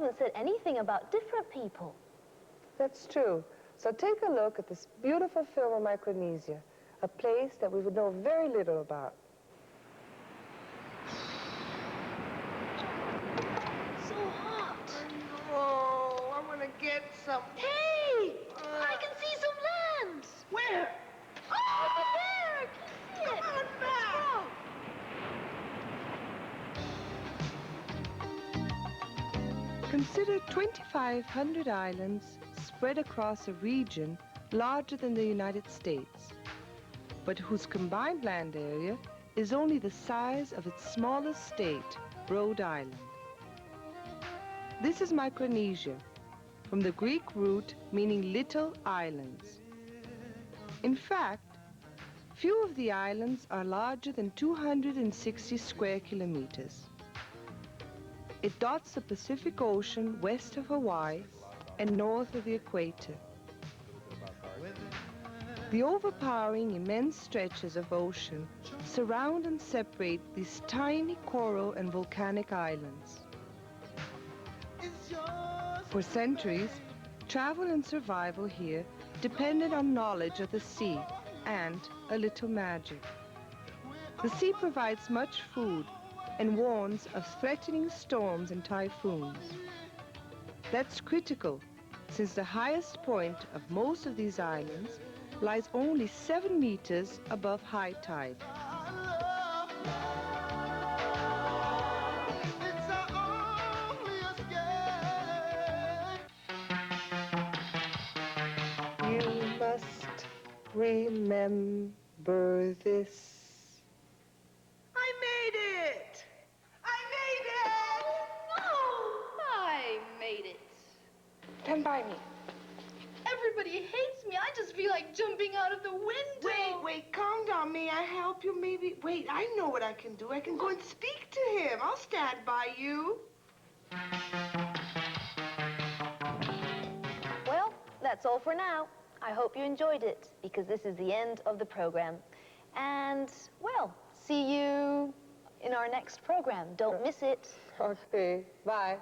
haven't said anything about different people. That's true. So take a look at this beautiful film of Micronesia, a place that we would know very little about. So hot. Oh, I want to get some. Hey! I can see some land! Where? Oh, over there! Can you see it? Come on back! Consider 2,500 islands spread across a region larger than the United States, but whose combined land area is only the size of its smallest state, Rhode Island. This is Micronesia, from the Greek root meaning little islands. In fact, few of the islands are larger than 260 square kilometers. It dots the Pacific Ocean west of Hawaii and north of the equator. The overpowering immense stretches of ocean surround and separate these tiny coral and volcanic islands. For centuries, travel and survival here depended on knowledge of the sea and a little magic. The sea provides much food and warns of threatening storms and typhoons. That's critical, since the highest point of most of these islands lies only 7 meters above high tide. You must remember this. I made it! I made it! No! I made it. Stand by me. Everybody hates me. I just feel like jumping out of the window. Wait, calm down. May I help you? Maybe. Wait, I know what I can do. I can go and speak to him. I'll stand by you. Well, that's all for now. I hope you enjoyed it, because this is the end of the program. And, well, see you in our next program. Don't miss it. Okay, bye.